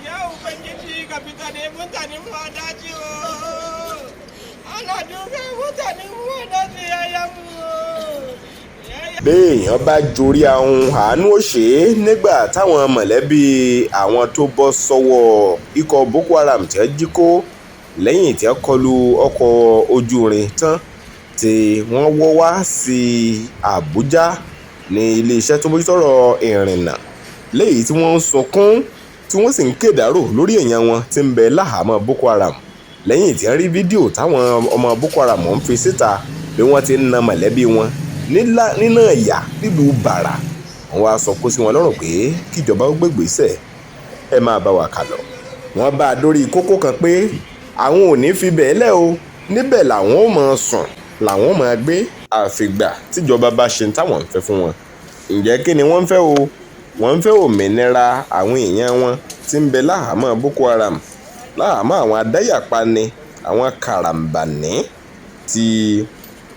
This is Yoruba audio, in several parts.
Ya Ubangiji ka fita ne mutane mu daji o. Ana duka mutane mu daji yayanmu. béèyàn bá jorí ahun àánú ó ṣe é nígbà táwọn mọ̀lẹ́bí àwọn tó bọ́ sọ́wọ́ ikọ̀ Boko Haram tí wọ́n jí kó lẹ́yìn tí wọ́n kọlu ọkọ̀ ojú irin tán tí wọ́n wọ́ wá sí Àbújá ní iléeṣẹ́ tó mójútọ́rọ̀ ìrìnnà léyìí tí wọ́n ń sunkún tí wọ́n sì ń kédàrò lórí èèyàn wọn tí ń bẹ láhàámọ́ Boko Haram lẹ́yìn tí wọ́n rí fídíò táwọn ọmọ Boko Haram ń fi síta bí wọ́n ti ń na mọ̀lẹ́bí wọn nínà ìyà nílùú Bàrà. wọ́n wá sọ kó sí wọn lọ́rùn pé kíjọba ó gbégbèsè ẹ máa bá wa kà lọ. wọ́n bá a dórí kókó kan pé àwọn ò ní fi bẹ́ẹ̀ lẹ̀ o, níbẹ̀ làwọn ò máa sùn làwọn ò máa gbé àfìgbà tíjọba bá ṣe táwọn ń fẹ́ fún wọn. ǹjẹ́ kí ni wọ́n ń fẹ́ o? wọ́n ń fẹ́ òmìnira àwọn èèyàn wọn tí ń bẹ láhàámọ́ Boko Haram, láhàámọ́ àwọn adáyàpani, àwọn karambani tí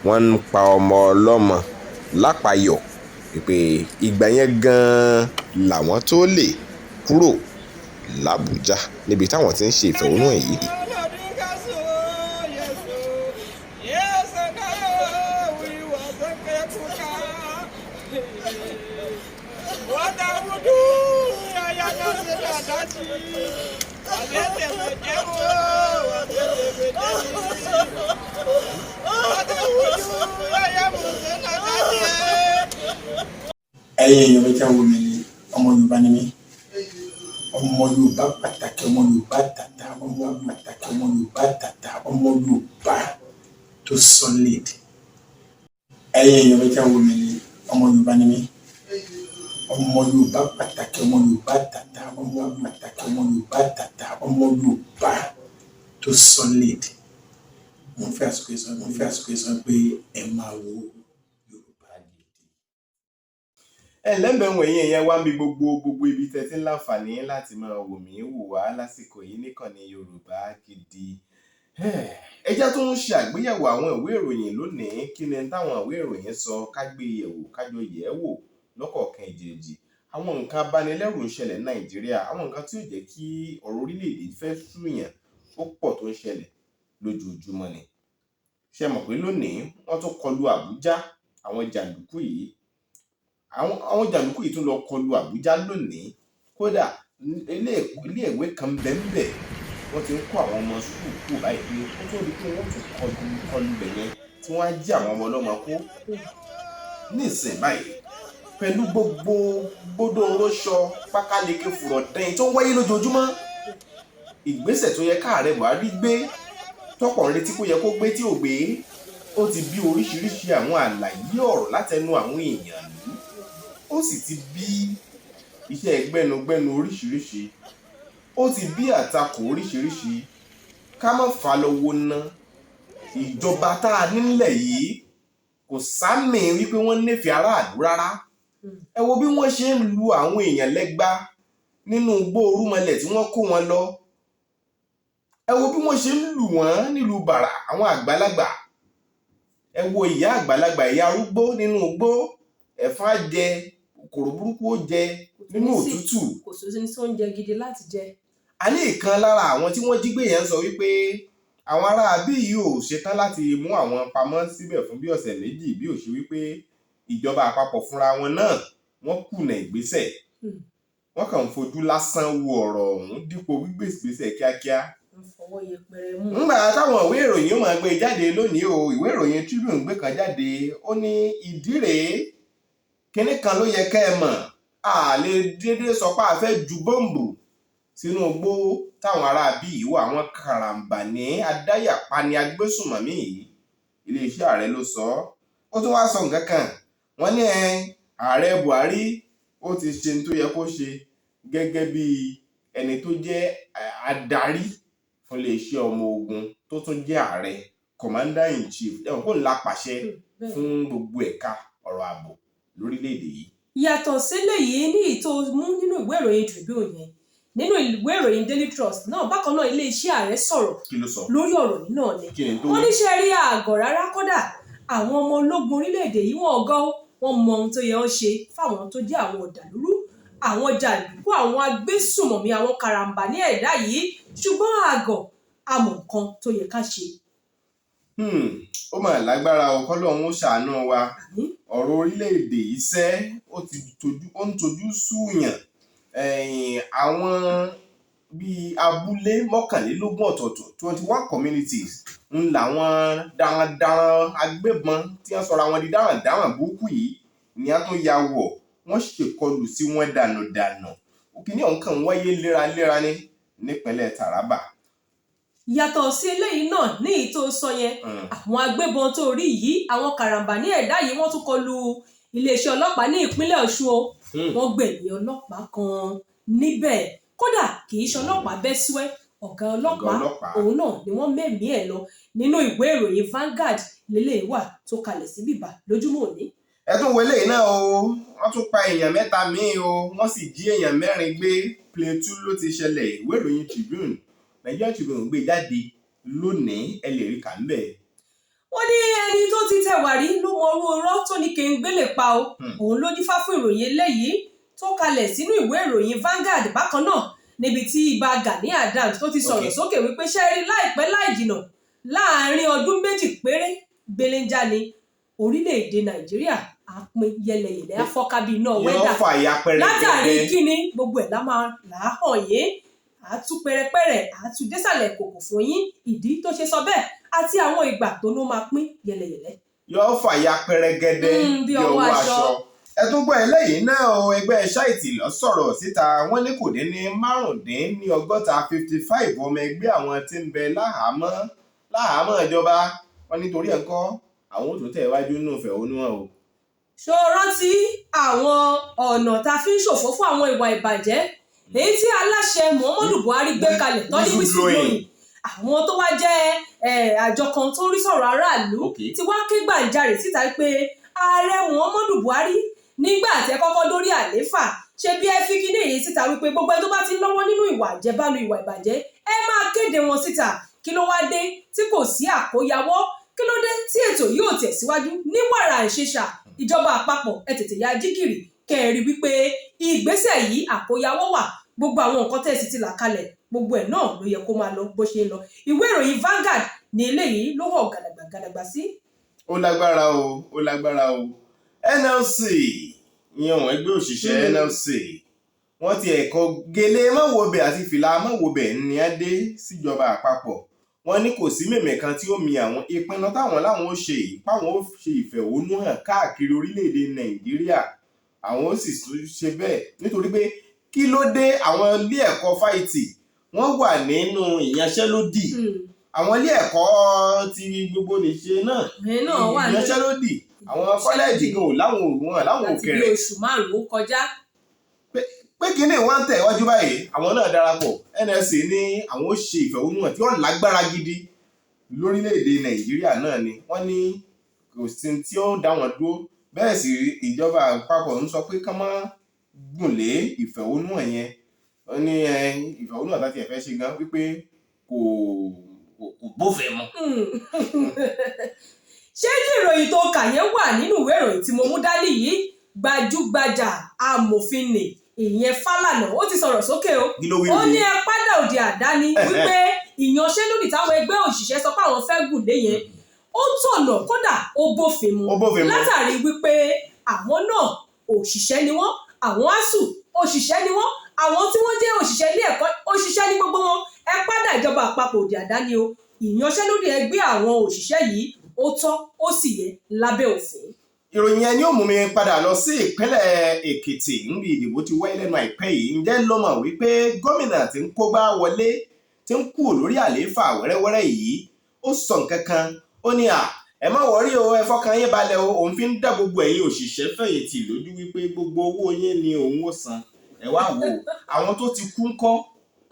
wọ́n ń pa ọmọ ọlọ́mọ lápayọ̀ pé ìgbà yẹn gan-an làwọn tó lè kúrò l'Àbújá níbi táwọn ti ń ṣe ìfẹ̀hónúhàn yìí. ẹ̀yin èèyàn mi tí àwọn mi ni ọmọ Yorùbá ni mí, ọmọ Yorùbá pàtàkì, ọmọ Yorùbá tàtà, ọmọ pàtàkì, ọmọ Yorùbá tàtà, ọmọ Yorùbá tó solid. ẹ̀yin èèyàn mi tí àwọn mi ni ọmọ Yorùbá ni mí, ọmọ Yorùbá pàtàkì, ọmọ Yorùbá tàtà, ọmọ pàtàkì, ọmọ Yorùbá tàtà, ọmọ Yorùbá tó solid. mo fẹ́ àsìkò sọ pé ẹ máa wo Yorùbá Gidi. ẹlẹ́mbẹ̀wọ̀n ẹ̀yìn ẹ̀yẹn wá ń bí gbogbo ibi tẹ́ ti ń láǹfààní láti máa wò mí wò wá lásìkò yìí níkànnì Yorùbá Gidi. ẹ jẹ́ tó ń ṣe àgbéyẹ̀wò àwọn ìwé ìròyìn lónìí. kí ni táwọn ìwé ìròyìn sọ? ká gbé yẹ̀wò, kájọ yẹ̀ wò lọ́kọ̀ọ̀kan ìjèjì. àwọn nǹkan abánilẹ́rù ń ṣẹlẹ̀ ní Nàìjíríà, àwọn nǹkan tí ó jẹ́ kí ọ̀rọ̀ orílẹ̀-èdè fẹ́ súyàn ó pọ̀ tó ń ṣẹlẹ̀ lójoojúmọ́ ni. ṣé mọ̀ pé lónìí wọ́n tún kọlu Àbújá, àwọn jàǹdùkú yìí tún lọ kọlu Àbújá lónìí. kódà ilé ìwé kan bẹ́ẹ̀ wọ́n ti ń kó àwọn ọmọ sùkúù báyìí pé ó tó di pé wọ́n tún kọlu bẹ̀ yẹn tí wọ́n á jí àwọn ọmọ ọlọ́mọ kó nísìn báyìí. pẹ̀lú gbogbo gbódò rọ́ṣọ pákáleke fùrọ̀ dẹ́yìn tó ń wáyé lójoojúmọ́, ìgbésẹ̀ tó yẹ káàrẹ Buhari gbé tọ́pọ̀ ń retí kó yẹ kó gbé tí ò gbé, ó ti bí oríṣiríṣi àwọn àlàyé ọ̀rọ̀ látẹnu àwọn èèyàn lù, ó sì ti bí iṣẹ́ gbẹnugbẹnu oríṣiríṣi, ó ti bí àtakò oríṣiríṣi. ká má fà lọ́wọ́ ná ìjọba tá a nílẹ̀ yìí kò sáàmì wípé wọ́n nífẹ̀ẹ́ aráàlú rárá. ẹ wo bí wọ́n ṣe ń lu àwọn èèyàn lẹ́gba nínú igbó orúmọlẹ̀ tí wọ́n kó wọn lọ. ẹ wo bí wọ́n ṣe ń lù wọ́n nílùú Bàrà, àwọn àgbàlagbà. ẹ wo ìyá àgbàlagbà, ìyá arúgbó nínú igbó, ẹ̀fọn á jẹ, kòkòrò burúkú ó jẹ nínú òtútù. kò sí oúnjẹ gidi láti jẹ. a ní ìkan lára àwọn tí wọ́n jí gbé yẹn sọ wípé àwọn ará bí yìí ò ṣetán láti mú àwọn pamọ́ síbẹ̀ fún bí ọ̀sẹ̀ méjì, bí ò ṣe wípé ìjọba àpapọ̀ fúnra wọn náà wọ́n kùnà ìgbésẹ̀. wọ́n kàn ń fojú lásán wo ọ̀rọ̀ ọ̀hún dípò gbígbé ìgbésẹ̀ kíákíá. ńgbà táwọn ìwé ìròyìn ó máa gbé jáde lónìí o, ìwé ìròyìn Tribune gbé kan jáde, ó ní ìdí rèé, kinní kan ló yẹ kẹ́ ẹ mọ̀, a lè déédéé sọ pé a fẹ́ ju bọ́ǹbù sínú igbó táwọn ará bí yìí wà, àwọn karambani adáyàpani agbésùnmọ̀mí yìí. iléeṣẹ́ ààrẹ ló sọ ọ́. ó tún wáá sọ nǹkan kan, wọ́n ní ààrẹ Buhari ó ti ṣe ní tó yẹ kó ṣe gẹ́gẹ́ bí ẹni tó jẹ́ adarí fún iléeṣẹ́ ọmọ ogun tó tún jẹ́ ààrẹ, commander in chief, ẹ̀wọ̀n kò ń la pàṣẹ fún gbogbo ẹ̀ka ọ̀rọ̀ ààbò lórílẹ̀‐èdè yìí. yàtọ̀ sílẹ̀ yìí ní ìtò mú nínú ìwé ìròyìn Tribune yẹn, nínú ìwé ìròyìn Daily Trust náà bákan náà iléeṣẹ́ ààrẹ sọ̀rọ̀ lórí ọ̀rọ̀ yìí náà ni. wọ́n ní ṣe rí àgọ̀ rárá, kódà àwọn ọmọ ológun orílẹ̀-èdè yìí wọ́n gọ́ wọ́n mọ ohun tó yẹ wọ́n ṣe fáwọn tó jẹ́ àwọn ọ̀dàlúrú àwọn jàǹdùkú àwọn agbésùmọ̀mí àwọn karambà ní ẹ̀dá yìí ṣùgbọ́n àgọ̀ àmọ̀ nǹkan tó yẹ ká ṣe. ó mà lágbára o kọ́lọ́hún ó ṣàánú wa ọ̀rọ̀ orílẹ̀-èdè yìí ó ń tojú súùyàn àwọn bíi abúlé 21 ọ̀tọ̀ọ̀tọ̀ 21 communities ń làwọn darandaran agbébọn tí wọ́n sọra wọn di darandaran burúkú yìí ni a tún ya wọ̀ wọ́n ṣèkọlù sí wọn dànù òkìní ọ̀hún kàn ń wáyé léraléra nípínlẹ̀ Taraba. Yàtọ̀ sí eléyìí náà ní èyí tó sọ yẹn àwọn agbébọn tó rí yìí àwọn karambà ní ẹ̀dá yìí wọ́n tún kọlù iléeṣẹ́ ọlọ́pàá ní ìpínlẹ̀ Ọ̀ṣun o wọ́n gbẹ̀mí ọlọ́pàá kan níbẹ̀ kódà kì í ṣe ọlọ́pàá bẹ́sùwẹ́ ọ̀gá ọlọ́pàá òun náà ni wọ́n mẹ́mí ẹ̀ lọ nínú ìwé ìròyìn Vanguard lélẹ́yìí wà tó kalẹ̀ sí bíbá lójúmọ́ òní. ẹ tún wọlé náà o wọ́n tún pa èèyàn 3 míì o wọ́n sì jí èèyàn 4 gbé Plateau ló ti ṣẹlẹ̀ ìwé ìròyìn Tribune Nigeria Tribune gbé jáde lónìí ẹ lè rí kà ń bẹ̀. wọ́n ní ẹni tó ti tẹ̀wà rí ló mọ orú ọ̀rọ̀ tó ní kéńgbé lè pa o òun ló dífá fún ìròyìn eléyìí tó kalẹ̀ sínú ìwé ìròyìn Vanguard bákan náà níbi tí ibà Gani Adams tó ti sọ̀rọ̀ sókè wípé ṣẹ́rí láìpẹ́ láì jìnà láàárín ọdún 2 péré gbéléńjà ni orílẹ̀-èdè Nàìjíríà àpín yẹlẹyẹlẹ afọ́kábí náà wẹ́dà látàrí kíni gbogbo ẹ̀ lámà làáhàn yé àtú pẹrẹpẹrẹ àtú désàlẹ̀ kòkò fún yín ìdí tó ṣe sọ bẹ́ẹ̀ àti àwọn ìgbà tó ló máa pín yẹlẹyẹlẹ. yóò fàyà pẹrẹgẹdẹ bí ọwọ́ aṣọ. ẹ tún gbọ́ eléyìí náà o ẹgbẹ́ ṣáìtì lọ sọ̀rọ̀ síta wọ́n ní kò dín ní 55 ọmọ ẹgbẹ́ àwọn tí ń bẹ láhàámọ́ ìjọba wọn nítorí ẹ̀kọ́ àwọn ò tó tẹ̀ wájú nínú ìfẹ̀hónú hàn o. ṣó rántí àwọn ọ̀nà tá a fi ń ṣòfò fún àwọn ìwà ìbàjẹ́ èyí tí aláṣẹ Muhammadu Buhari gbé kalẹ̀ tọ́jú wíṣílóyìn àwọn tó wá jẹ́ àjọ kan tó ń rí sọ̀rọ̀ aráàlú ti wá ké gbàǹjarè síta pé ààrẹ Muhammadu Buhari nígbà tẹ́ kọ́kọ́ dórí àlééfà ṣe bí ẹ fi kíní èyí síta wípé gbogbo ẹni tó bá ti lọ́wọ́ nínú ìwà àjẹbánu ìwà ìbàjẹ́ ẹ máa kéde wọn síta kí ló wá dé tí kò sí àkóyawọ́ kí ló dé tí ètò yóò tẹ̀síwájú ní wàrà ìṣẹ̀ṣà ìjọba àpapọ̀ ẹ tètè ya jígìrì kẹrí wípé ìgbésẹ̀ yìí àkóyawọ́ wà gbogbo àwọn nǹkan tẹ̀sí ti là kalẹ̀ gbogbo ẹ̀ náà ló yẹ kó máa lọ bó ṣe ń lọ ìwé ìròyìn Vanguard ní eléyìí ló wọ̀ gàdàgbà sí. ó lágbára o NLC ìyẹn wọn ẹgbẹ́ òṣìṣẹ́ NLC wọ́n ti ẹ̀kọ́ gèlè mọ́wọ́bẹ̀ àti fìlà mọ́wọ́bẹ̀ ní á dé síjọba àpapọ̀ wọ́n ní kò sí mèmè kan tí ó mi àwọn ìpinnu táwọn láwọn ó ṣe ìpáwọn ó ṣe ìfẹ̀hónúhàn káàkiri orílẹ̀-èdè Nàìjíríà àwọn ó sì ṣe bẹ́ẹ̀ nítorí pé kí ló dé àwọn ilé ẹ̀kọ́ fáìtì wọ́n wà nínú ìyanṣẹ́lódì àwọn ilé ẹ̀kọ́ ti gbogbo nìṣe náà ìyanṣẹ́lódì àwọn kọ́lẹ́ẹ̀jì gan láwọn òkèrè láti bí oṣù 5 kọjá. pé kíní wọ́n ń tẹ̀ wájú báyìí àwọn náà darapọ̀ NLC ní àwọn ó ṣe ìfẹ̀hónúhàn tí wọ́n lágbára gidi lórílẹ̀‐èdè Nàìjíríà náà ni wọ́n ní kò sí tí ó dá wọn dúró bẹ́ẹ̀ sì ìjọba àpapọ̀ ń sọ pé ká má gùnlé ìfẹ̀hónúhàn yẹn wọ́n ní ìfẹ̀hónúhàn láti ẹ̀fẹ́ ṣe gan wípé kò bófin mu. ṣé kí ìròyìn tó kà yẹn wà nínú ìwé ìròyìn tí mo mú dání yìí gbajúgbajà amòfin nì ìyẹn Fálànà ó ti sọ̀rọ̀ sókè o ó ní ẹ padà òde àdáni wípé ìyanṣẹ́lódì táwọn ẹgbẹ́ òṣìṣẹ́ sọ pé àwọn fẹ́ gùn lé yẹn ó tọ̀nà kódà ó bófin mu látàrí wípé àwọn náà òṣìṣẹ́ ni wọ́n àwọn ASUU òṣìṣẹ́ ni wọ́n àwọn tí wọ́n jẹ́ òṣìṣẹ́ ilé ẹ̀kọ́ òṣìṣẹ́ ní gbogbo wọn ẹ padà ìjọba àpapọ̀ òde àdáni o ìyanṣẹ́lódì ẹgbẹ́ àwọn òṣìṣẹ́ yìí ó tọ́ ó sì yẹ lábẹ́ òfin. ìròyìn ẹni ó mú mi padà lọ sí ìpínlẹ̀ Èkìtì níbi ìdìbò ti wáyé lẹ́nu àìpẹ́ yìí ǹjẹ́ ló mọ̀ wípé gómìnà tí ń kógbá wọlé tí ń kú lórí àlééfà wẹ́rẹ́wẹ́rẹ́ yìí ó sọ nǹkan kan ó ní ẹ má wọrí o ẹ fọkàn yín balẹ̀ o òun fi ń dá gbogbo ẹ̀yin òṣìṣẹ́ fẹ̀yìntì lójú wípé gbogbo owó yín ni òun ó san ẹ wá wò àwọn tó ti kú ńkọ́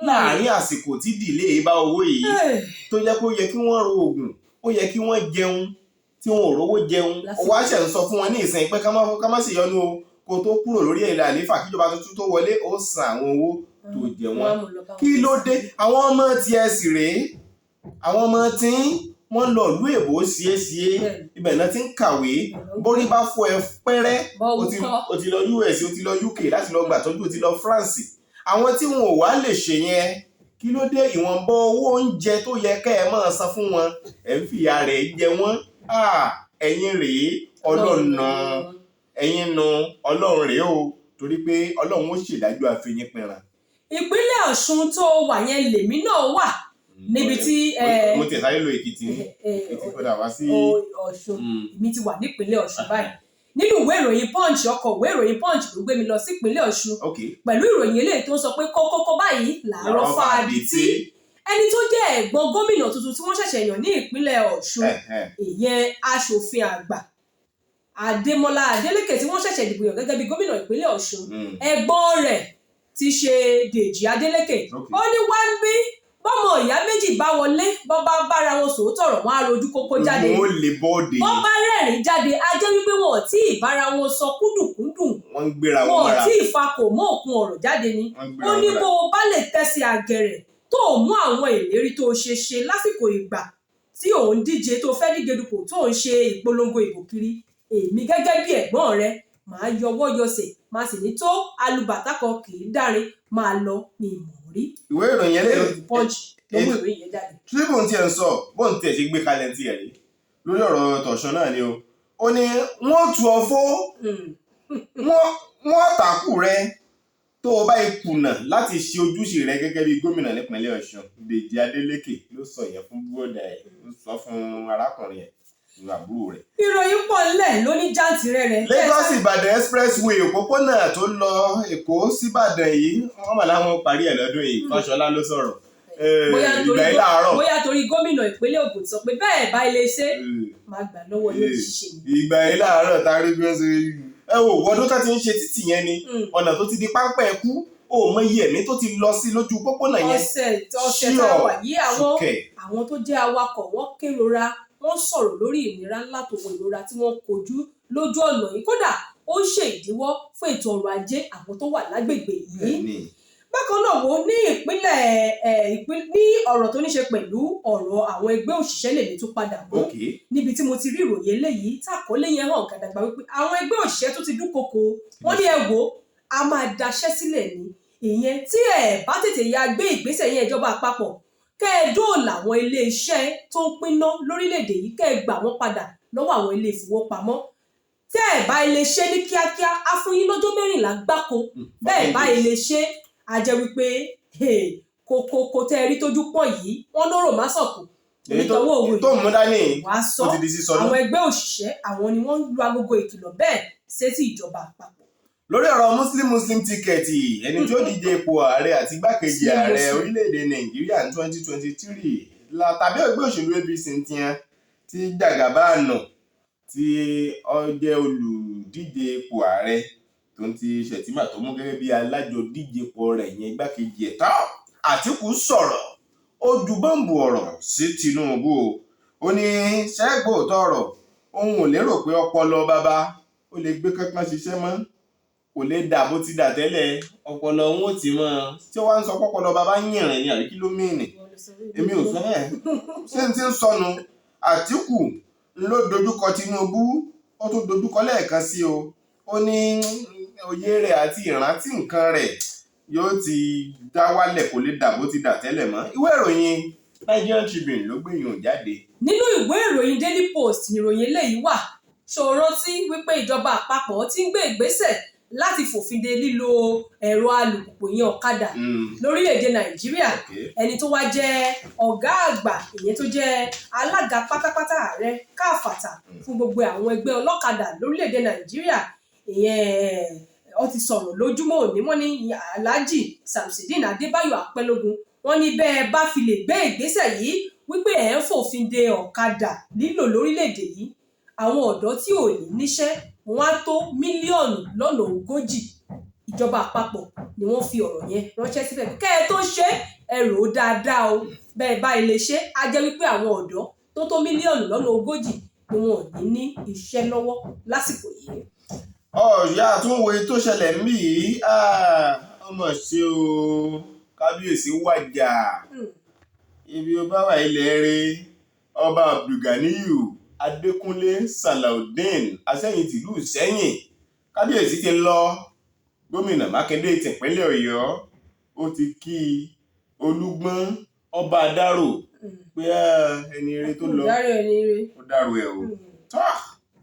láàárín àsìkò tí dìlé bá owó yìí tó jẹ́ pé ó yẹ kí wọ́n ro oògùn ó yẹ kí wọ́n jẹun tí wọn ò rówó jẹun ó wá ṣẹ̀ ń sọ fún wọn ní ìsìn pé ká má sì yọnu o kó tó kúrò lórí ilẹ̀ àlééfà kíjọba tuntun tó wọlé ó san àwọn owó tó jẹ wọn kí ló dé àwọn ọmọ tiẹ̀ sì rèé àwọn ọmọ tí wọ́n lọ ìlú èbó síéṣíé ibẹ̀ náà ti ń kàwé bórí bá fọ ẹ pẹ́rẹ́ o ti lọ US o ti lọ UK láti lọ gbàtọ́jú o ti lọ France àwọn tí wọn ò wá lè ṣe yẹn kí ló dé ìwọ̀nba owó oúnjẹ tó yẹ kẹ́ ẹ máa san fún wọn ẹ̀ ń fìyà rẹ̀ jẹ wọ́n ẹ̀yin rèé ọlọ́nà ẹ̀yin nu ọlọ́run rèé o torí pé ọlọ́run ó ṣèdájọ́ àfihàn pẹ̀ràn. Ìpínlẹ̀ Ọ̀ṣun tó wà yẹn lèmi náà wà níbi tí mo tẹ̀ sáré lo Èkìtì padà wá sí Ọ̀ṣun mi ti wà nípínlẹ̀ Ọ̀ṣun báyìí nínú ìwé ìròyìn Punch ọkọ̀ ìwé ìròyìn Punch ló gbé mi lọ sí ìpínlẹ̀ Ọ̀ṣun pẹ̀lú ìròyìn eléyìí tó ń sọ pé kókókó báyìí làárọ̀ fàdìtì ẹni tó jẹ́ ẹ̀gbọ́n gómìnà tuntun tí wọ́n ṣẹ̀ṣẹ̀ yàn ní ìpínlẹ̀ Ọ̀ṣun ìyẹn aṣòfin àgbà Adémọ́lá Adélékè tí wọ́n ṣẹ̀ṣẹ̀ dìbò yàn gẹ́gẹ́ bí gómìnà ìpínlẹ̀ Ọ̀ṣun ẹ̀gbọ́n rẹ̀ ti ṣe Dèjì Adélékè ó ní wá ń bí bọ́mọ ìyá méjì bá wọlé bọ́ bá bára wọn sòótọ́ ọ̀rọ̀ wọn á rojú kókó jáde bọ́ bá rẹ́rìn jáde á jẹ́ wípé wọn ò tí ì bára wọn sọ kúndùnkúndùn wọn ò tí ì fakò mọ́ òkun ọ̀rọ̀ jáde ni ó ní bó o bá lè tẹ́sí àgẹ̀rẹ̀ tó o mú àwọn ìlérí tó o ṣe lásìkò ìgbà tí òun díje tó fẹ́ díje dupò tó ń ṣe ìpolongo ìbò kiri èmi gẹ́gẹ́ bí ẹ̀gbọ́n rẹ màá yọwọ́ yọsẹ̀ máa sì ní tó alùbàtà kan kì í dárin máa lọ ní ìmọ̀ rí. Ìwé ìròyìn ẹlẹ́yìn Punch ló mú ìròyìn yẹn jáde. Tribune tiẹ̀ ń sọ bóun tiẹ̀ ṣe gbé kalẹ̀ tiẹ̀ rí lórí ọ̀rọ̀ tọ̀sán náà ni o ó ní wọ́n tu ọ fó wọ́n tàkù rẹ tó o bá kùnà láti ṣe ojúṣe rẹ gẹ́gẹ́ bí gómìnà nípínlẹ̀ Ọ̀ṣun Dèjì Adélékè ló sọ yẹn fún bóódà ẹ̀ ló sọ fún arákùnrin ẹ̀ àbúrò rẹ̀. Ìròyìn pọ̀ nílẹ̀ ló ní jàǹtìrẹ rẹ̀. Lagos Ìbàdàn expressway òpópónà tó lọ Èkó síbàdàn yìí wọ́n mà láwọn parí ẹ̀ lọ́dún yìí Fáṣọlá ló sọ̀rọ̀. Bóyá torí gómìnà ìpínlẹ̀ Ògùn sọ pé bẹ́ẹ̀ bá ilé iṣẹ́ máa gbà lọ́wọ́ yóò ti ṣe. Ìgbà yìí láàárọ̀ tá a rí bí wọ́n ṣe ẹ wò ọdún tó ti ń ṣe títì yẹn ni ọ̀nà tó ti di páńpẹ́ ẹ̀kú ó mọ iye ẹ̀mí tó ti lọ sí lójú pópónà yẹn. ọ̀sẹ̀ tá a wà yí àwọn tó jẹ́ awakọ̀ wọ́n kérora wọ́n sọ̀rọ̀ lórí ìnira ńlá tó wọ ìrora tí wọ́n kojú lójú ọ̀nà yìí kódà ó ń ṣe ìdíwọ́ fún ètò ọrọ̀ ajé àwọn tó wà lágbègbè yìí. Bákan náà wo ní ní ọ̀rọ̀ tó ní ṣe pẹ̀lú ọ̀rọ̀ àwọn ẹgbẹ́ òṣìṣẹ́ lèmi tún padà mọ́ níbi tí mo ti rí ìròyìn eléyìí tàkólé yẹn hàn gàdàgbà wípé àwọn ẹgbẹ́ òṣìṣẹ́ tó ti dúnkokò wọ́n ní ẹ wò a máa daṣẹ́ sílẹ̀ ní ìyẹn tí ẹ bá tètè ya gbé ìgbésẹ̀ yẹn ìjọba àpapọ̀ kẹ́ ẹ dóòlà àwọn ilé iṣẹ́ tó ń pinná lórílẹ̀‐èdè yìí kẹ́ ẹ gbà wọ́n padà lọ́wọ́ àwọn ilé ìfowópamọ́ tẹ́ ẹ bá ilé ṣe ní kíákíá á fún yín lọ́jọ́ 14 gbáko bẹ́ẹ̀ bá ilé ṣe á jẹ́ wípé kòkòkò tẹ́ ẹ rí tójú pọ̀ yìí wọ́n lóró má sọ̀kù onítọ̀wọ́ òwe wàá sọ àwọn ẹgbẹ́ òṣìṣẹ́ àwọn ni wọ́n ń lu agogo ìkìlọ̀ bẹ́ẹ̀ sétí ìjọba àpapọ̀. Lórí ọ̀rọ̀ muslim tíkẹ́ẹ̀tì ẹni tí ó díje ipò ààrẹ àti igbákejì ààrẹ orílẹ̀-èdè Nàìjíríà ní 2023 tàbí ẹgbẹ́ òṣèlú APC tiẹ̀ tí Jàgàbáànù tí ó jẹ́ olùdíje ipò ààrẹ tó ń ti Ṣètìmà tó mú gẹ́gẹ́ bí alájọdíje ipò rẹ̀ yẹn igbákejì ẹ̀ tán Àtíkù sọ̀rọ̀ ó ju bọ́ǹbù ọ̀rọ̀ sí Tinubu ó ní ṣẹ́gbó tọ̀rọ̀ òun ò lérò pé ọpọlọ bàbá ó lè gbé kankan ṣiṣẹ́ mọ́ kò lè dà bó ti dà tẹ́lẹ̀ ọpọlọ wọn ò ti mọ́ tí ó wá ń sọ pọ́pọlọ bàbá yìnrìn ní àbí kí ló mìíní èmi ò sọ bẹ́ẹ̀ ṣé n ti ń sọnù Àtíkù ló dojúkọ Tinubu ó tún dojúkọ lẹ́ẹ̀kan sí o ó ní òye rẹ̀ àti ìrántí nǹkan rẹ̀ yóò ti dá wálẹ̀ kò lè dà bó ti dà tẹ́lẹ̀ mọ́. Ìwé ìròyìn Nigerian Tribune ló gbé ìyún jáde. Nínú ìwé ìròyìn Daily Post ìròyìn eléyìí wà ṣòrántí wípé ìjọba àpapọ̀ ti ń gbé ìgbésẹ̀ láti fòfin de lílo ẹ̀rọ alùpùpù yẹn ọ̀kadà lórílẹ̀‐èdè Nàìjíríà ẹni tó wá jẹ́ ọ̀gá àgbà ìyẹn tó jẹ́ alága pátápátá ààrẹ káfàtà fún gbogbo àwọn ẹgbẹ́ ọlọ́kadà lórílẹ̀‐èdè Nàìjíríà ìyẹn ó ti sọ̀rọ̀ lójúmọ́ òní wọ́n ní Alhaji Samsudeen Adébáyọ̀ Apẹ́lógún wọ́n ní bẹ́ẹ̀ bá fi lè gbé ìgbésẹ̀ yìí wípé ẹ̀ ń fòfin de ọ̀kadà lílò lórílẹ̀‐èdè yìí àwọn ọ̀dọ́ tí ò ní níṣẹ́ wọ́n á tó 140 mílíọ̀nù ìjọba àpapọ̀ ni wọ́n fi ọ̀rọ̀ yẹn ránṣẹ́ síbẹ̀ kẹ́ ẹ tó ṣe ẹ rò ó dáadáa o bẹ́ẹ̀ bá ilé ṣe á jẹ́ wípé àwọn ọ̀dọ́ tó 140 mílíọ̀nù ni wọn ò ní iṣẹ́ lọ́wọ́ lásìkò yìí. Ọ̀yá àtúnwò tó ṣẹlẹ̀ ń bì í ọmọ ṣe o kábíyèsí wàjà ibi ó bá wà ilẹ̀ rẹ̀ ọba abdulganiyu adékúnlé salaudeen asẹ́yìn tìlú ìṣẹ́yìn kábíyèsí ti lọ. Gómìnà mákindé tìpínlẹ̀ ọ̀yọ́ ó ti kí olúgbọ́n ọba dárò pé ẹni eré tó lọ ó dárò ẹ̀ o. tọ́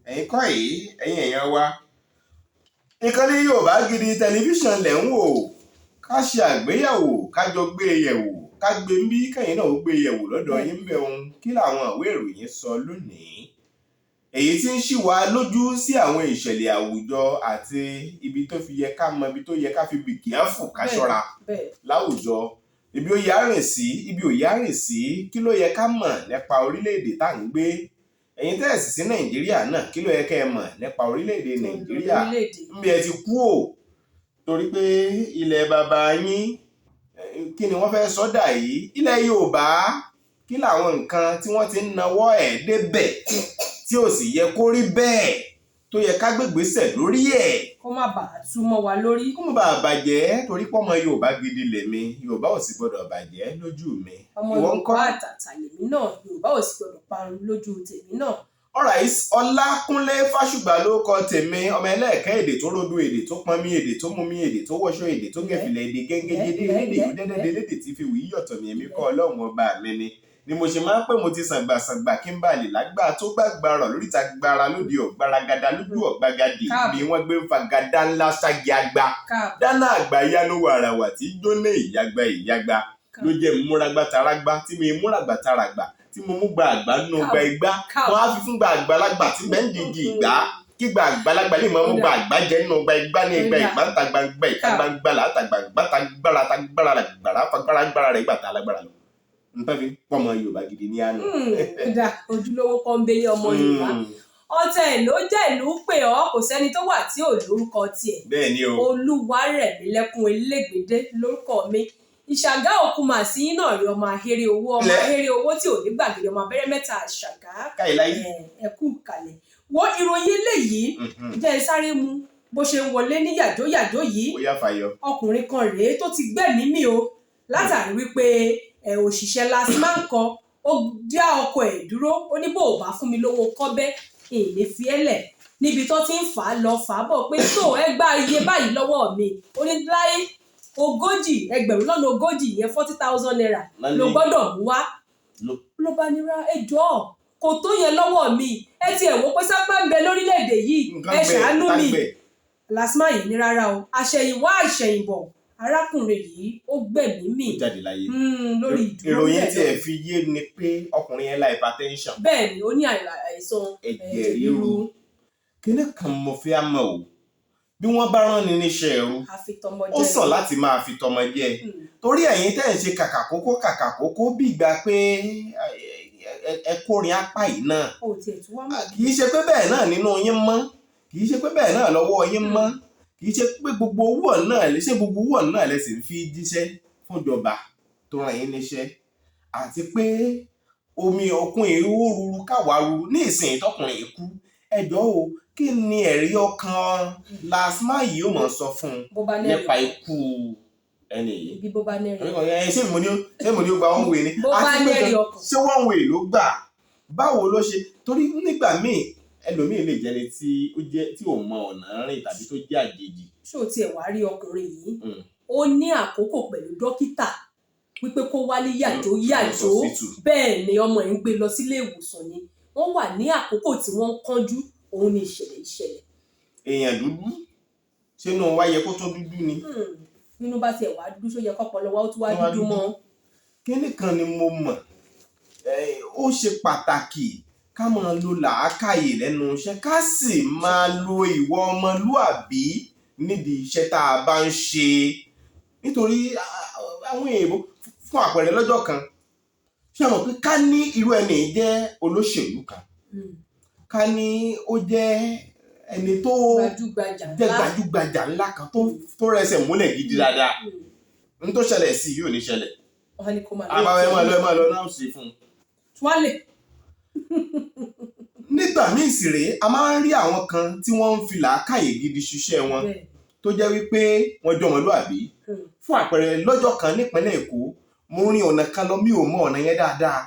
ẹ̀yin kọ́ yìí ẹ̀yin èèyàn wa ìkànnì Yorùbá Gidi tẹlifíṣàn lẹ̀ ń wò ká ṣe àgbéyẹ̀wò ká jọ gbé e yẹ̀wò ká gbé ń bí kẹ́yìn náà ó gbé e yẹ̀wò lọ́dọ̀ yín bẹ̀ ohun kí làwọn ìwé ìròyìn sọ lónìí èyí tí ń ṣì wá lójú sí àwọn ìṣẹ̀lẹ̀ àwùjọ àti ibi tó fi yẹ ká mọ ibi tó yẹ ká fi bì kíáfù ká ṣọ́ra láwùjọ ibi ó yá rìn sí ibi ò yá rìn sí kí ló yẹ ká mọ̀ nípa orílẹ̀-èdè tá à ń gbé ẹ̀yin tẹ́ẹ̀sì sí nàìjíríà náà kí ló yẹ kẹ́ ẹ mọ̀ nípa orílẹ̀-èdè nàìjíríà ń bí ẹ ti kú ò torí pé ilẹ̀ bàbá yín kí ni wọ́n fẹ́ sọ́dà yìí ilẹ̀ yorùbá kí làwọn nǹkan tí wọ́n ti ń nawọ́ ẹ̀ débẹ̀ tí ò sì yẹ kó rí bẹ́ẹ̀ tó yẹ ká gbégbésẹ̀ lórí ẹ̀. kó má bàa tú mọ́ wa lórí. kó má bàa bàjẹ́ torí pọ́mọ yorùbá gidi lèmi yorùbá ò sì gbọdọ̀ bàjẹ́ lójú mi. ọmọ yorùbá àtàtà lèmi náà yorùbá ò sì gbọdọ̀ parun lójú tèmi náà. alright ọlákúnlé fásùgbà ló kọ tèmi ọmọ ẹlẹ́ẹ̀kẹ́ èdè tó rodo èdè tó pọnmi èdè tó mumi èdè tó wọṣọ èdè tó gẹ̀fìlẹ̀ èdè gẹ́gẹ́dé èdè ìdẹ́dẹ́dẹ́ lédè tí fi wí yọ̀tọ̀ mi èmi kọ́ ọlọ́run ọba mi ni mo ṣe máa ń pè mo ti sàǹgbàsàǹgbà kí n bá lè lágbà tó gbàgbà rọ̀ lórí ìta gbára lóde ọ̀gbaragada lójú ọ̀gbagadè bí wọ́n gbé ń fa gada ńlá ságì àgbà dáná àgbà yánú wàràwà tí jóná ìyàgbà ìyàgbà ló jẹ́ múragbá taragbá tí mi múragbá taragbà tí mo mú gba àgbà nínú gba igbá wọ́n á fi fún gba àgbàlagbà tí bẹ́ẹ̀ ń dìgì ìgbà kí gba àgbàlagbà lè máa mú gba àgbà jẹ nínú gba igbá ní ìgbà ìgbà ń ta gbangba ìka gbangba látàgbàgbà tagbára làgbàrá fagbára rẹ̀ ìgbà tá alágbára lọ nǹkan fi pọmọ yorùbá gidi ní àná. dá ojúlówó pọ́nbélé ọmọ yorùbá ọ̀tẹ̀ ló jẹ́ ìlú pé ọ́ kò sẹ́ni tó wà tí ò lórúkọ tiẹ̀. bẹ́ẹ̀ ni o. olúwarẹ̀mílẹ́kùn elégbèdé lórúkọ mi ìṣàgá òkú mà sí náà rí ọmọ ahéré owó tí ò ní gbàgede ọmọ abẹ́rẹ́ mẹ́ta àṣàgá ẹ̀kú kalẹ̀ wo ìròyìn eléyìí jẹ́ sáré mu bó ṣe wọlé ní yàjóyàjó yìí ọkùnrin kan rèé tó ti gbẹ̀mí mì o látàrí wípé òṣìṣẹ́ lásìmá kan ó dá ọkọ ẹ̀ dúró ó ní bó o bá fún mi lówó kọ́bẹ́ èlé fi ẹ́ lẹ̀ níbi tó ti ń fà á lọ fà á bọ̀ pé tó ẹ gba iye báyìí lọ́wọ́ mi ó ní láyé ẹgbẹ̀rún lọ́nà ogójì yẹn 40,000 naira ló gbọ́dọ̀ mú wá ló bá nira ẹjọ́ kò tó yẹn lọ́wọ́ mi ẹ ti ẹ̀ wò pé sápá ń bẹ lórílẹ̀‐èdè yìí ẹ ṣàánú mi lásìmá yìí ní rárá o àṣẹ̀yìnwá àṣẹ̀yìnbọ̀ arákùnrin yìí ó gbẹ̀mí mì lórí ìdúró ìròyìn tí ẹ fi yé ni pé ọkùnrin yẹn la hypertension. bẹ́ẹ̀ ni ó ní àìsàn ẹ̀jẹ̀ ríru kíní kan mo fi á mọ̀ o bí wọ́n bá rán ni níṣẹ́ ẹ̀rú ó sàn láti máa fi tọmọ jẹ torí ẹ̀yin tẹ́ ẹ̀ ń ṣe kàkàkókó bí ìgbà pé ẹ kórin apá yìí náà kì í ṣe pé bẹ́ẹ̀ náà nínú yín mọ́ kì í ṣe pé bẹ́ẹ̀ náà lọ́wọ́ yín mọ́ kì í ṣe pé gbogbo owó náà lè sì fi jíṣẹ́ fún ìjọba tó ràn yín níṣẹ́ àti pé omi òkun èrú ruru káwa ruru ní ìsìn tọkùnrin ikú ẹjọ́ o kí ni ẹ̀rí ọkàn lásìmá yìí ó mọ̀ sọ fún un nípa ikú ẹni yìí. bí bó bá nẹ́rì ṣé mo ní ó gba one way ni àti pé ṣé one way ló gbà báwo ló ṣe torí nígbà míì ẹlòmíì lè jẹni tí ò mọ ọ̀nà rìn tàbí tó jẹ́ àjèjì. ṣé o tiẹ̀ wá rí ọkùnrin yìí ó ní àkókò pẹ̀lú dókítà wípé kó wálé yàjó bẹ́ẹ̀ ni ọmọ ẹ̀ ń gbé lọ sílé ìwòsàn ni wọ́n wà ní àkókò tí wọ́n ń kánjú òun ni ìṣẹ̀lẹ̀. èèyàn dúdú sínú wa yẹ kó tó dúdú ni. nínú bá tiẹ̀ wá dúdú ṣó yẹ kọ́pọ̀ lọ́wọ́ ó tún wá dúdú mọ́. kíní kan ni mo mọ̀ ó ṣe pàtàkì ká máa lo làákàyè lẹ́nu iṣẹ́ ká sì máa lo ìwọ ọmọlúàbí nídìí iṣẹ́ tá a bá ń ṣe nítorí àwọn èèbó fún àpẹẹrẹ lọ́jọ́ kan ṣé àwọn pé ká ní irú ẹni jẹ́ olóṣèlú kan ká ní ó jẹ́ ẹni tó jẹ́ gbajúgbajà ńlá kan tó rẹsẹ̀ múlẹ̀ gidi dáadáa ní tó ṣẹlẹ̀ sí yóò ní ṣẹlẹ̀ àbáwọ̀ ẹ máa lọ náà ṣe fún un. tuwálè. nígbà míì sì rèé a máa ń rí àwọn kan tí wọ́n ń fi làákàyè gidi ṣiṣẹ́ wọn tó jẹ́ wípé wọ́n jọ ọmọlúàbí fún àpẹẹrẹ lọ́jọ́ kan nípínlẹ̀ Èkó mo rin ọ̀nà kan lọ mi ò mọ ọ̀nà yẹn dáadáa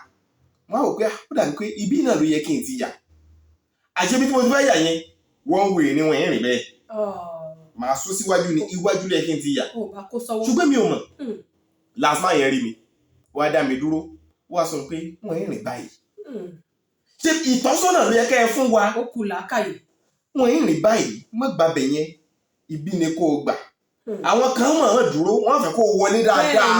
wọ́n á wò pé ó dàbí pé ibi náà ló yẹ kí n ti yà àṣebí tí mo ti fẹ́ yà yẹn wọ́n wèrè ni wọ́n rìn bẹ́ẹ̀ màá sún síwájú ni iwájú ló yẹ kí n ti yà ṣùgbọ́n mi ò mọ̀ lásìmá yẹn rí mi wá dá mi dúró wá sọ pé wọ́n rìn báyìí ṣé ìtọ́sọ́nà ló yẹ kẹ́ ẹ fún wa ó kù làákàyè wọ́n rìn báyìí má gbàbẹ̀ yẹn ibi ni kò gbà àwọn kan mọ̀ ọ́n dúró wọ́n fẹ́ kó wọlé dáadáa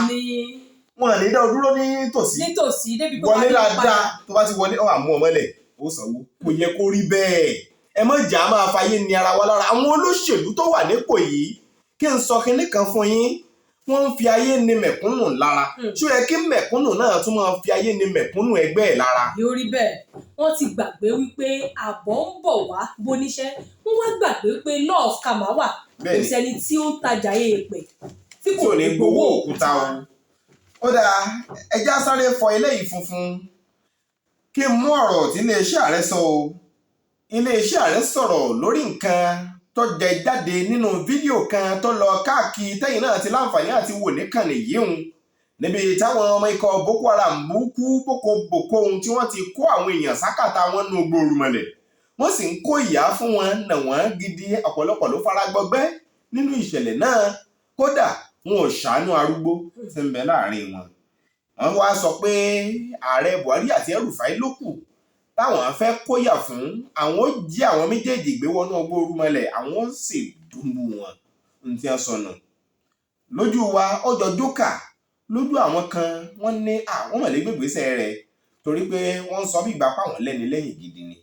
wọ́n à ní dá o dúró nítòsí débi pé wọlé dáadáa tó bá ti wọlé ọ̀ àmú ọmọlẹ̀ ó sanwó kò yẹ kó rí bẹ́ẹ̀ ẹ má jà á máa fayé ni ara wa lára àwọn olóṣèlú tó wà nípò yìí kí n sọ kinní kan fún yín wọ́n ń fi ayé ni mẹ̀kúnnù lára ṣó yẹ kí mẹ̀kúnnù náà tún máa fi ayé ni mẹ̀kúnnù ẹgbẹ́ ẹ̀ lára. yóò rí bẹ́ẹ̀ wọ́n ti gbàgbé wípé àbọ̀ ń bọ̀ wá bóníṣẹ́ wọ́n wá gbàgbé wípé law of karma wà kò sẹ́ni tí ó ń tajà èèpẹ̀ tí kò ní gbowó òkúta o. ó dáa ẹja sáré fọ eléyìí funfun kí n mú ọ̀rọ̀ tí iléeṣẹ́ ààrẹ sọ o iléeṣẹ́ ààrẹ sọ̀rọ̀ lórí nǹkan tó jẹ jáde nínú fídíò kan tó lọ káàkiri tẹ́yìn náà ti láǹfààní àti wò níkànnì yìí hùn níbi táwọn ọmọ ikọ̀ Boko Haram búkú Boko ohun tí wọ́n ti kó àwọn èèyàn sákàtà wọn nú gbòòrùmọ̀lẹ̀ wọ́n sì ń kó ìyà fún wọn nà wọ́n gidi ọ̀pọ̀lọpọ̀ ló fara gbọgbẹ́ nínú ìṣẹ̀lẹ̀ náà kódà wọn ò ṣàánú arúgbó tí ń bẹ láàrin wọn. wọ́n wá sọ pé ààrẹ Buhari àti El-Rufai ló kù táwọn fẹ́ kóyà fún àwọn ó jí àwọn méjèèjì gbé wọnú gbòòrùmọ̀lẹ̀ àwọn ó sì dùnbù wọn ní tí wọ́n sọnù. lójú wa ọjọ́ jókà lójú àwọn kan wọ́n ní àwọn mọ̀lẹ́gbẹ̀gbẹ̀sẹ̀ rẹ̀ torí pé wọ́n sọ bí ìgbà pàwọn lẹ́ni lẹ́yìn gidi ni.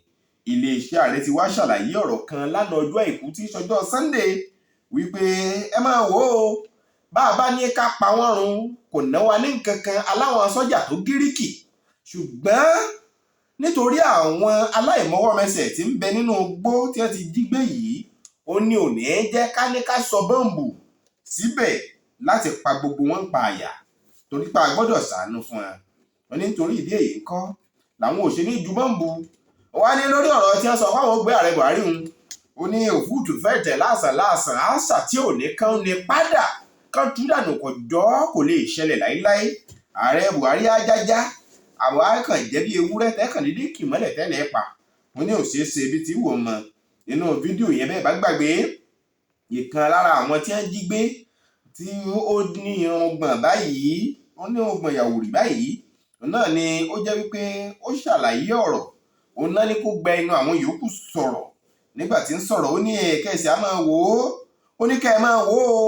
iléeṣẹ́ ààrẹ ti wá ṣàlàyé ọ̀rọ̀ kan lánàá ọjọ́ àìkú tí ṣọjọ́ Sunday wípé ẹ máa wò ó bá a bá ní ká pa wọ́n run kò ná wa ní nǹkan kan aláwọn sọ́jà tó gíríkì ṣùgbọ́n nítorí àwọn aláìmọwọ́mẹsẹ̀ tí ń bẹ nínú igbó tí wọ́n ti jí gbé yìí ó ní òní jẹ́ ká ní ká sọ bọ́ǹbù síbẹ̀ láti pa gbogbo wọn pa àyà torí pa gbọ́dọ̀ ṣàánú fún wọn. wọ́n ní nítorí ìdí èyí ńkọ́ làwọn òṣèlú ju bọ́ǹbù wá ní lórí ọ̀rọ̀ tí wọ́n sọ fáwọn ògbé ààrẹ Buhari hun ó ní òfúùtù fẹ́ tẹ̀ láàsàn àṣà tí ò ní kán ní padà kán tú dànù kò jọ́ kò lè ṣẹlẹ̀ láíláí ààrẹ Buhari ajájá àwọn akàn jẹ́ bí ewúrẹ́ tẹ́kàn dídí kì mọ́lẹ̀ tẹ́lẹ̀ pa wọ́n ní òṣèṣe ibi tí wò mọ́ nínú fídíò yẹn bẹ́ẹ̀ bá gbàgbé ìkan lára àwọn tí wọ́n jí gbé tí ó ní irùngbọ̀n báyìí ó ní irùngbọ̀n yàwòrì báyìí náà ni ó jẹ́ wípé ó ṣàlàyé ọ̀rọ̀ òun náà ní kó gba ẹnu àwọn yòókù sọ̀rọ̀ nígbà tí ń sọ̀rọ̀ ó ní ẹ̀kẹ́sì á máa wò ó ní ká ẹ máa wò ó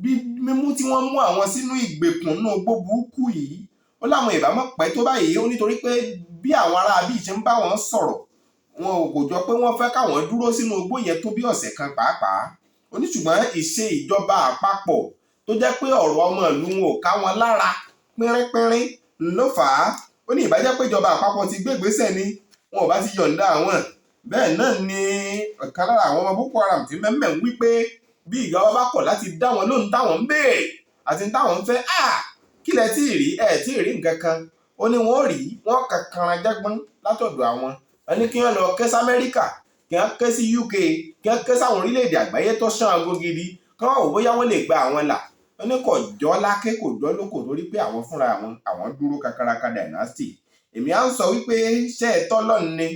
bí mímú tí wọ́n mú àwọn sínú ìgbèkùn náà gbó burúkú yìí ó láwọn ìbámọ̀ pẹ́ tó báyìí ó nítorí pé bí àwọn ará bíi ṣe ń bá wọn sọ̀rọ̀ wọn ò kò jọ pé wọ́n fẹ́ káwọn dúró sínú igbó yẹn tó bí ọ̀sẹ̀ kan pàápàá ó ní ṣùgbọ́n ìṣe ìjọba àpapọ̀ tó jẹ́ pé ọ̀rọ̀ ọmọ ìlú wọn ò ká wọn lára pínrínpínrín ló fà á ó ní ìbájẹ́ pé ìjọba àpapọ̀ ti gbé ìgbésẹ̀ ni wọn ò bá ti yọ̀ǹda àwọn bẹ́ẹ̀ náà ni ọ̀kan lára àwọn ọmọ Boko Haram ti mẹ́mẹ́ ń wí pé bí ìjọba bá kọ̀ láti dá wọn lóhùn táwọn ń béèrè àti táwọn ń fẹ́ kí lẹ tí ì rí tí ì rí nǹkan kan ó ní wọn ò rí wọn kankan jágbọ́n látọ̀dọ̀ àwọn wọn ní kí wọ́n lọ ké sí Amẹ́ríkà kí wọ́n ké sí UK kí wọ́n ké sáwọn orílẹ̀-èdè àgbáyé tó ṣán ago gidi kí wọ́n wò bóyá wọ́n lè gba àwọn là wọ́n ní kò jọ́ láké kò jọ́ lóko torí pé àwọn fúnra àwọn dúró kakaraka dynasty èmi á ń sọ wípé ṣé ẹ tọ́lọ́run ni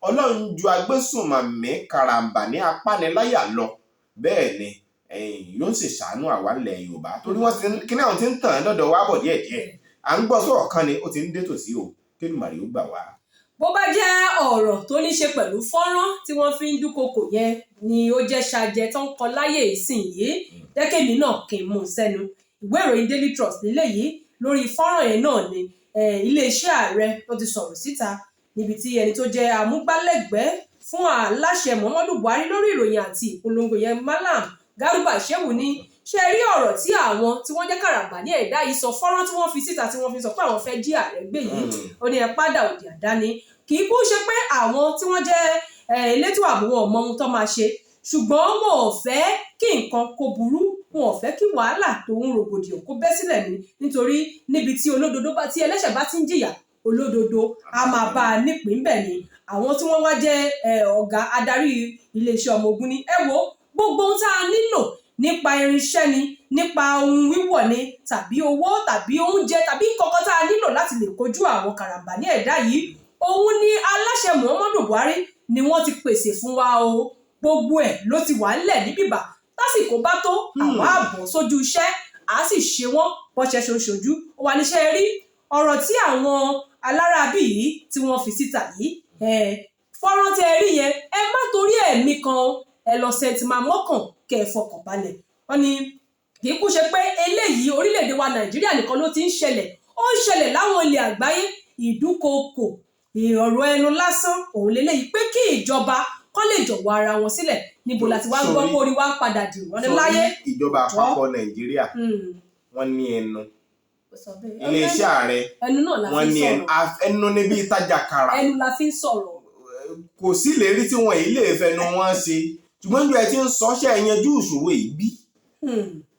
Ọlọ́run ju agbésùnmọ̀mí karambà ní apániláyà lọ bẹ́ẹ̀ ni yóò sì ṣàánú àwa ilẹ̀ Yorùbá torí wọ́n ti kíní àwọn tí ń tàn lọ́dọ̀ wa bọ̀ díẹ̀díẹ̀ à ń gbọ́ sọ̀rọ̀ kan ni ó ti ń dé tòsí o k'Èdùmàrè ó gbà wá. bó bá jẹ́ ọ̀rọ̀ tó ní ṣe pẹ̀lú fọ́nrán tí wọ́n fi ń dúnkokò yẹn ni ó jẹ́ ṣàjẹ tó ń kọ láyè ìsìn yìí dẹ́kẹ̀mí náà kì í mú un sẹ́nu ìwé ìròyìn Daily Trust nílẹ̀ yìí lórí fọ́nrán yẹn náà ni iléeṣẹ́ ààrẹ tó ti sọ̀rọ̀ síta níbi tí ẹni tó jẹ́ amúgbálẹ́gbẹ̀ẹ́ fún aláṣẹ Muhammadu Buhari lórí ìròyìn àti ìpolongo yẹn Malam Garba Shehu ní ṣe rí ọ̀rọ̀ tí àwọn tí wọ́n jẹ́ kàràǹbà ní ẹ̀dá yìí sọ fọ́nrán tí wọ́n fi síta tí wọ́n fi sọ pé àwọn fẹ́ jí ààrẹ gbé yìí ó ní ẹ padà òdì àdáni kì í kú ṣe pé àwọn tí wọ́n jẹ́ elétò ààbò wọn ò mọ ohun tó máa ṣe ṣùgbọ́n wọn ò fẹ́ kí nǹkan kó burú wọn ò fẹ́ kí wàhálà tó ń rògbòdìyàn kó bẹ́ sílẹ̀ nítorí níbi tí olódodo bá tí ẹlẹ́ṣẹ̀ bá ti ń jìyà olódodo a máa bá a nípìn bẹ́ẹ̀ ni àwọn tí wọ́n wá jẹ́ ọ̀gá adarí iléeṣẹ́ ọmọ ogun ní ẹ wo gbogbo ohun tá a nílò nípa irinṣẹ́ ni nípa ohun wíwọ̀ ni tàbí owó tàbí oúnjẹ tàbí kọ̀ọ̀kan tá a nílò láti lè kojú àwọn karambání ẹ̀dá yìí òun ni aláṣẹ Muhammadu Buhari ni wọ́n ti pèsè fún wa o gbogbo ẹ̀ ló ti wà ńlẹ̀ ní bíbà lásìkò bá tó àwọn ààbọ̀ sójú iṣẹ́ àá sì ṣe wọ́n bọ́ṣẹ́ ṣoṣojú wà níṣẹ́ rí ọ̀rọ̀ tí àwọn alárábí yìí tí wọ́n fi síta yìí fọ́nrán tẹ́ rí yẹn ẹ má torí ẹ̀mí kan ẹ lọ sẹ́ńtìmá mọ́kàn kẹ́ ẹ fọkàn balẹ̀ wọ́n ní kì í kú ṣe pé eléyìí orílẹ̀-èdè wa Nàìjíríà nìkan ló ti ń ṣẹlẹ̀ ó ń ṣẹlẹ̀ láwọn ilẹ̀ àgbáyé ìdúkookò ọ̀rọ̀ ẹnu lásán òun lélẹ́yìí pé kí ìjọba kọ́ lè jọ̀wọ́ ara wọn sílẹ̀ níbo láti wá gbọ́ pé orí wa ń padà dì wọ́n ní láyé. ìjọba àpapọ̀ Nàìjíríà wọ́n ní ẹnu iléeṣẹ́ ààrẹ wọ́n ní ẹnu níbi ìtajà kara ẹnu la fi ń sọ̀rọ̀. kò sí ìlérí tí wọ́n yìí lè fẹnu wọn ṣe ṣùgbọ́n bí ẹ ti ń sọ ṣe yanjú ìṣòro yìí bí.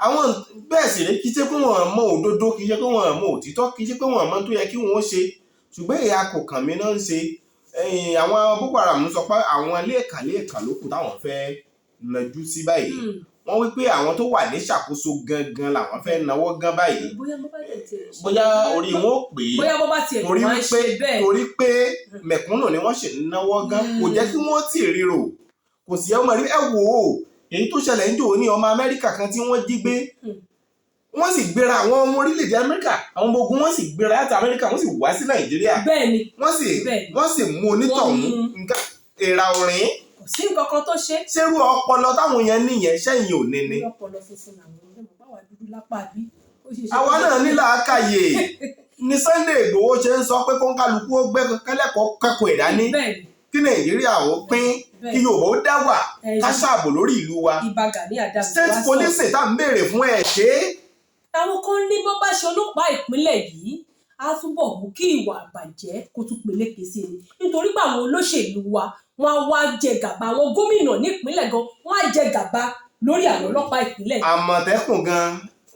àwọn bẹ́ẹ̀ sì rí kí ṣe pé wọ́n mọ òdodo kì í ṣe pé wọ́n mọ òtítọ́ kì í ṣe pé wọ́n mọ tó yẹ kí wọ́n ṣe ṣùgbọ́n ìyá kò kàn mí náà ń ṣe àwọn Boko Haram sọ pé àwọn léèkà lókù táwọn fẹ́ nàjú sí báyìí wọ́n wí pé àwọn tó wà ní ṣàkóso gangan làwọn fẹ́ náwó gan báyìí bóyá orí wọn ò pé torí pé mẹ̀kúnnù ni wọ́n ṣe náwó gan kò jẹ́ kí wọ́n tì ríro kò sí ẹ wò ó èyí tó ṣẹlẹ̀ ń jò ní ọmọ Amẹ́ríkà kan tí wọ́n jí gbé wọ́n sì gbéra àwọn ọmọ orílẹ̀-èdè Amẹ́ríkà àwọn ọmọ ogun wọ́n sì gbéra láti Amẹ́ríkà wọ́n sì wá sí Nàìjíríà wọ́n sì mú onítọ̀hún nǹkan èèrà òrìn kò sí nǹkan kan tó ṣe. ṣerú ọpọlọ táwọn yẹn nìyẹn sẹ́yìn ò ní ni. ọpọlọ funfun làwọn ọmọ báwa dúdú lápá bí. àwa náà ní làákàyè ní Sunday Igboho ṣe ń sọ pé kó ń kálukú ó gbé kẹ́kọ̀ọ́ ìdání kí Nàìjíríà ó pín kí Yorùbá ó dá wà ká ṣààbò lórí ìlú wa state police tá à ń béèrè fún ẹ̀ ṣe. àwọn kan ní bó bá ṣe ọlọ́pàá ìpínlẹ̀ yìí á túbọ̀ mú kí ìwà àbàjẹ́ kó tún peléke sí i nítorí pé àwọn olóṣèlú wa wọ́n á wá jẹ gàba àwọn gómìnà nípínlẹ̀ gan wọ́n á jẹ gàba lórí àwọn ọlọ́pàá ìpínlẹ̀. Àmọ̀tẹ́kùn gan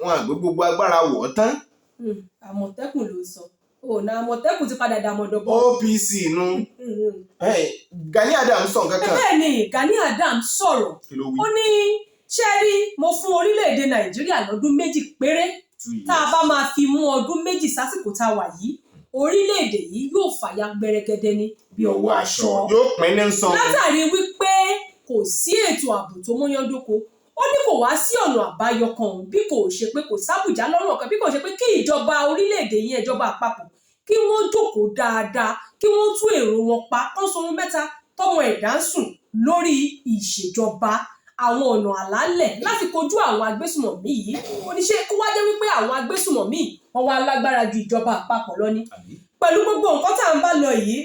wọn àgbé gbogbo agbára wọ̀ ọ́ tán. Àmọ̀tẹ́kùn ló sọ ọ̀nà Àmọ̀tẹ́kùn ti padà dàmọ̀dọ̀bọ̀. OPC nu Gani Adams sọ nǹkan kan. bẹ́ẹ̀ ni Gani Adams sọ̀rọ̀ ó ní ṣé rí mo fún orílẹ̀-èdè Nàìjíríà lọ́dún méjì péré tá a bá máa fi mú ọdún méjì sásìkò tá a wà yìí orílẹ̀-èdè yìí yóò fàya gbẹrẹgẹdẹ ní bí ọwọ́ aṣọ. yóò pín ní sọ. látàrí wípé kò sí ètò ààbò tó múyándóko ó ní kò wá sí ọ̀nà àbáyọ kan bí kò ṣe pé kò sábùjá lọ́rùn kan bí kò ṣe pé kí ìjọba orílẹ̀-èdè yìí ìjọba àpapọ̀ kí wọ́n jókòó dáadáa kí wọ́n tú èrò wọn pa kán sọ̀rọ̀ mẹ́ta tọmọ ẹ̀dá ń sùn lórí ìṣèjọba àwọn ọ̀nà àlàálẹ̀ láti kojú àwọn agbésùmọ̀mí yìí oníṣẹ́ kó wá jẹ́ wípé àwọn agbésùmọ̀mí wọn wá lágbára ju ìjọba àpapọ̀ lọ ní. pẹ̀lú gbogbo nǹkan tá à ń bá lọ yìí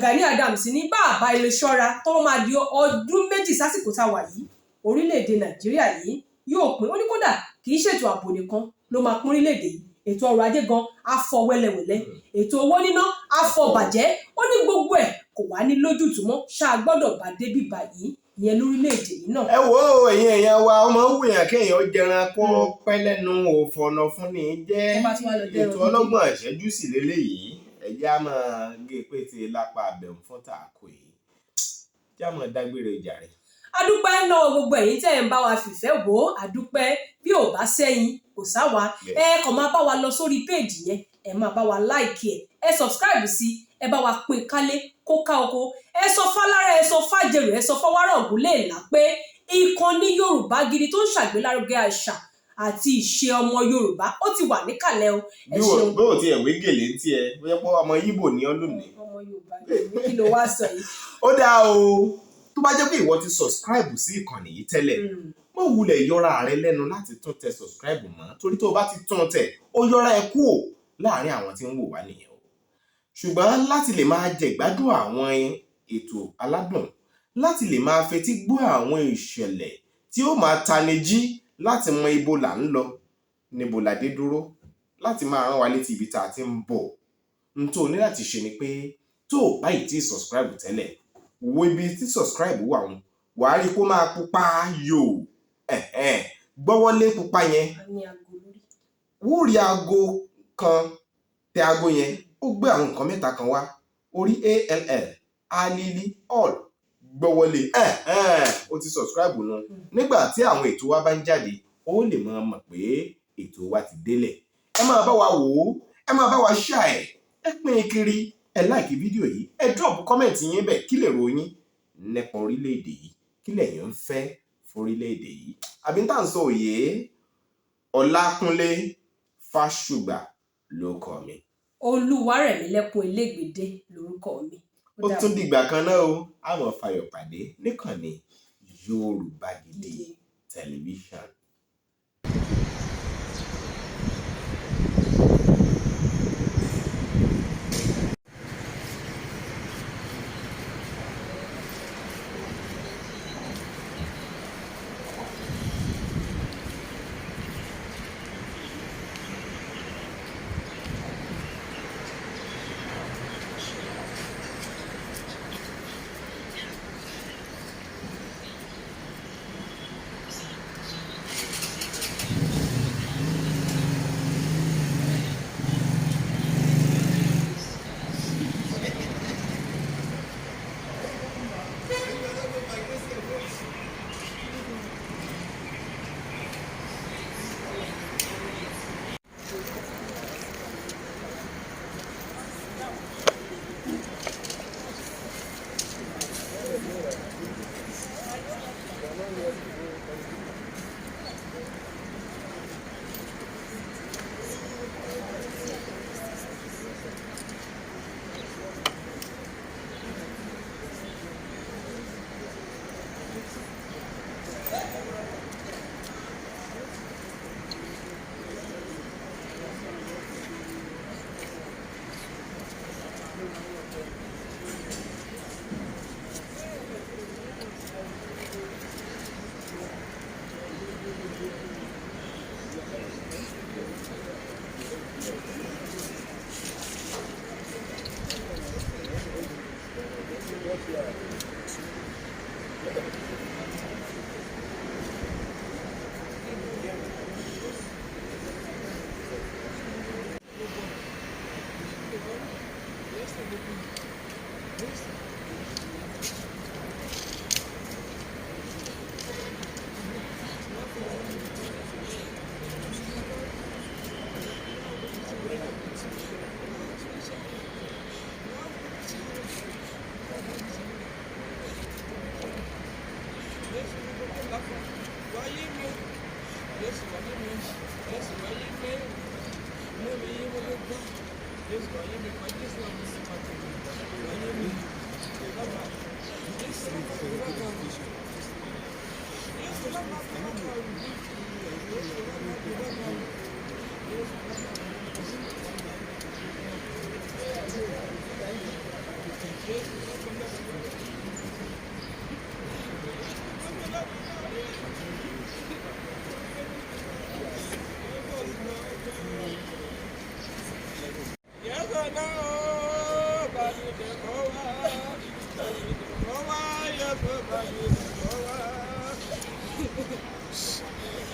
Gani Adams ní bá àbá ilé ṣọ́ra tó máa di ọdún méjì sásìkò tá a wà yìí orílẹ̀-èdè Nàìjíríà yìí yóò pín ó ní kódà kì í ṣètò ààbò nìkan ló máa pín orílẹ̀-èdè yìí ètò ọrọ̀ ajé gan á fọ́ wẹ́lẹ́wẹ́lẹ́ ètò owó níná á fọ́ bàjẹ́ ó ní gbogbo ẹ̀ kò wá ní lójútùú mọ́ ṣáà gbọ́dọ̀ bá débi báyìí ìyẹn lórílẹ̀-èdè yìí náà. ẹ wo ẹ̀yin èèyàn wa ọmọ wùyàn kéèyàn jẹran kó pẹ́ lẹ́nu òfòànà fún ni jẹ́ ètò ọlọ́gbọ̀n ìṣẹ́jú sì lélẹ́yìí ẹ̀jẹ̀ á máa gé pété lápá abẹ̀mú fún tààkù yìí jẹ́ àmọ́ dágbére jàre. adúpẹ́ lọ́wọ́ gbogbo ẹ̀yin tẹ́ ẹ̀ ń bá wa fìfẹ́ wò ó adúpẹ́ bí ò bá sẹ́yìn kò sáwa ẹ kàn máa bá wa lọ sórí péèjì yẹn ẹ máa bá wa láìkì ẹ subscribe sí ẹ bá wa pín kálé kó ká oko ẹ sọ fálára ẹ sọ fájèrè ẹ sọ fọwárọ̀ ògúnlé ìlà pé ìkànnì Yorùbá Gidi tó ń ṣàgbélárugẹ àṣà àti ìṣe ọmọ Yorùbá ó ti wà níkàlẹ̀ o. bí o ti ẹ̀wé gèlè ń tiẹ̀ bóyá pé ọmọ Ìgbò ní ọ́ lónìí. ọmọ Yorùbá kí ló wá sọ yìí. ó dáa o tó bá jẹ́ pé ìwọ ti subscribe sí ìkànnì yìí tẹ́lẹ̀ má wulẹ̀ yọra rẹ lẹ́nu láti tún tẹ subscribe mọ́ torí tó o bá ti tún tẹ̀ ó yọra ẹ kúò láàrin àwọn tí ń wò wá nìyẹn o ṣùgbọ́n láti lè máa jẹ ìgbádùn àwọn ètò aládùn láti lè máa fetí gbọ́ àwọn ìṣẹ̀lẹ̀ tí ó máa tani jí láti mọ ibo là ń lọ níbo la dé dúró láti máa rán wa létí ibi tá a ti ń bọ̀ n tó ní láti ṣe ni pé tó o báyìí tí subscribe tẹ́lẹ̀ wo ibi tí subscribe wà wọn wàá rí kó máa pupa yòó gbọ́wọ́lé pupa yẹn wó rí aago kan tẹ aago yẹn ó gbé àwọn nǹkan mẹ́ta kan wá orí ALL alili all gbọ́wọ́lé ó ti subscribe nù. Nígbà tí àwọn ètò wa bá ń jáde ó lè mọ̀ pé ètò wa ti délẹ̀. Ẹ máa bá wa wò ó, ẹ máa bá wa share ẹ pín kiri, ẹ like fídíò yìí, ẹ drop comment yín bẹ̀ kí lè ròyìn nípa orílẹ̀-èdè yìí, kí lẹ̀yin ń fẹ́ fún orílẹ̀-èdè yìí. Àbí tá ń sọ òye Ọlákúnlé Fásùgbà lórúkọ mi. Olúwarẹ̀mílẹ́kún Elégbèdé lórúkọ mi. Ó tún dìgbà kan náà o, àwọn fayọ̀ pàdé níkànnì Yorùbá Gidi tẹlifíṣàn.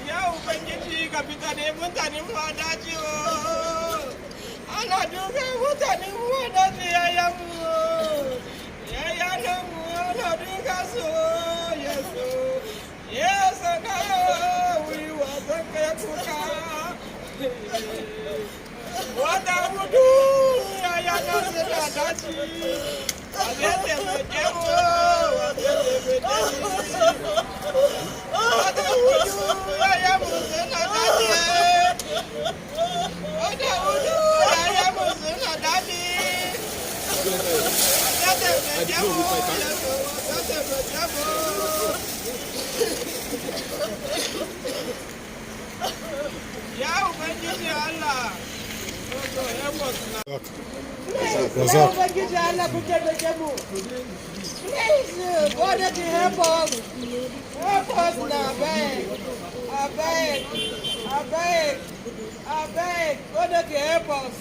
Ya Ubangiji ka fita ne mutanen wadaji o. Ana duka mutanen wadaji yayanmu o. Yayanmu ana duka su Yesu. Yesu na wiwa zaka kuka. Wata hudu yayana suna daji. Wazete mejemu, wazete mejemu. Wata hudu yayamu suna daji. Wata hudu yayamu suna daji. Wazete mejemu, wazete mejemu. Ya Ubangiji Allah. Please, God that you help us. Help us now, beg. I beg. I beg. I beg. God that you help us.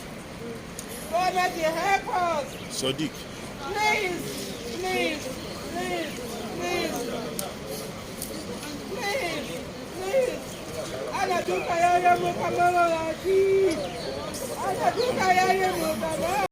God that you help us. Sadiq. Please, please, please, please. Please, please. Ana duka yaya mukamala lagi. Ana duka yaya mukamala.